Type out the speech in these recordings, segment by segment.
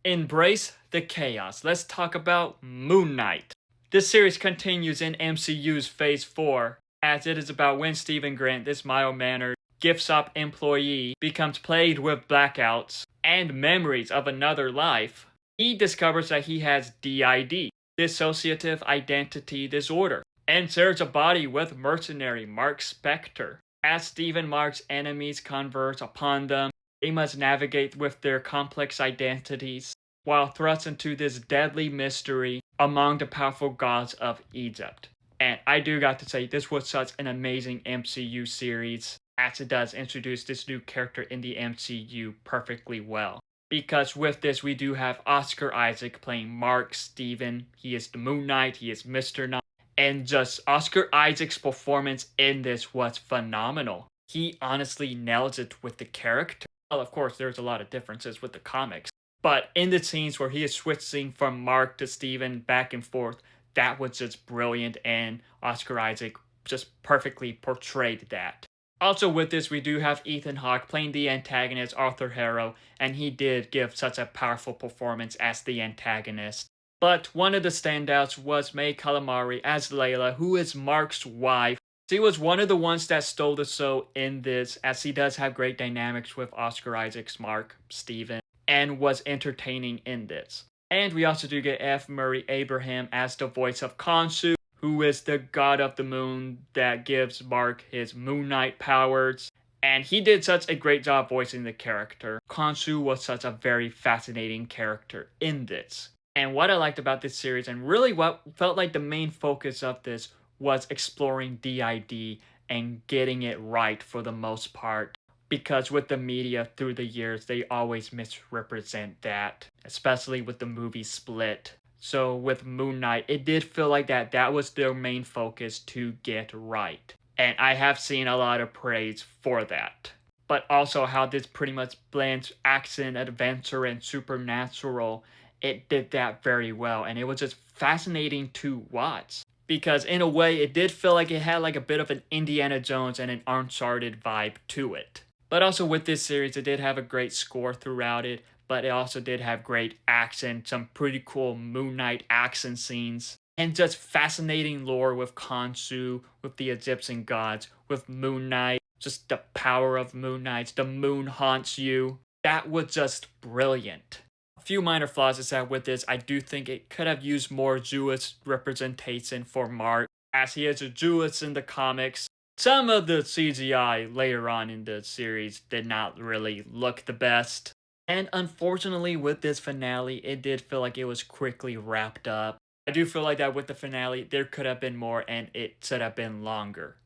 Embrace the chaos. Let's talk about Moon Knight. This series continues in MCU's Phase 4, as it is about when Stephen Grant, this mild-mannered gift shop employee, becomes plagued with blackouts and memories of another life. He discovers that he has DID, dissociative identity disorder, and shares a body with mercenary Marc Spector. As Stephen Mark's enemies converge upon them, they must navigate with their complex identities while thrust into this deadly mystery among the powerful gods of Egypt. And I do got to say, this was such an amazing MCU series, as it does introduce this new character in the MCU perfectly well. Because with this, we do have Oscar Isaac playing Mark Steven. He is the Moon Knight, he is Mr. Knight. And just Oscar Isaac's performance in this was phenomenal. He honestly nails it with the character. Well, of course, there's a lot of differences with the comics. But in the scenes where he is switching from Mark to Steven back and forth, that was just brilliant, and Oscar Isaac just perfectly portrayed that. Also with this, we do have Ethan Hawke playing the antagonist Arthur Harrow, and he did give such a powerful performance as the antagonist. But one of the standouts was May Calamari as Layla, who is Mark's wife. She was one of the ones that stole the show in this, as she does have great dynamics with Oscar Isaac's Mark, Steven, and was entertaining in this. And we also do get F. Murray Abraham as the voice of Khonshu, who is the god of the moon that gives Mark his Moon Knight powers. And he did such a great job voicing the character. Khonshu was such a very fascinating character in this. And what I liked about this series, and really what felt like the main focus of this, was exploring DID and getting it right for the most part. Because with the media through the years, they always misrepresent that, especially with the movie Split. So with Moon Knight, it did feel like that was their main focus to get right. And I have seen a lot of praise for that. But also how this pretty much blends action, adventure, and supernatural. It did that very well, and it was just fascinating to watch. Because in a way, it did feel like it had like a bit of an Indiana Jones and an Uncharted vibe to it. But also with this series, it did have a great score throughout it, but it also did have great action, some pretty cool Moon Knight action scenes, and just fascinating lore with Khonshu, with the Egyptian gods, with Moon Knight, just the power of Moon Knights, the moon haunts you. That was just brilliant. A few minor flaws is that with this, I do think it could have used more Jewish representation for Mark, as he is a Jewish in the comics. Some of the CGI later on in the series did not really look the best. And unfortunately with this finale, it did feel like it was quickly wrapped up. I do feel like that with the finale, there could have been more and it should have been longer.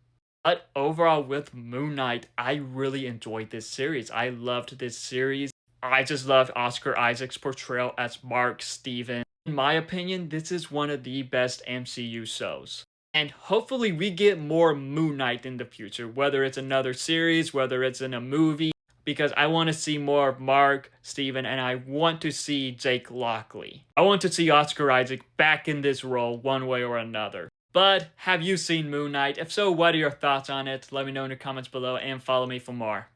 But overall with Moon Knight, I really enjoyed this series. I loved this series. I just loved Oscar Isaac's portrayal as Mark Steven. In my opinion, this is one of the best MCU shows. And hopefully we get more Moon Knight in the future, whether it's another series, whether it's in a movie, because I want to see more of Mark, Steven, and I want to see Jake Lockley. I want to see Oscar Isaac back in this role one way or another. But have you seen Moon Knight? If so, what are your thoughts on it? Let me know in the comments below and follow me for more.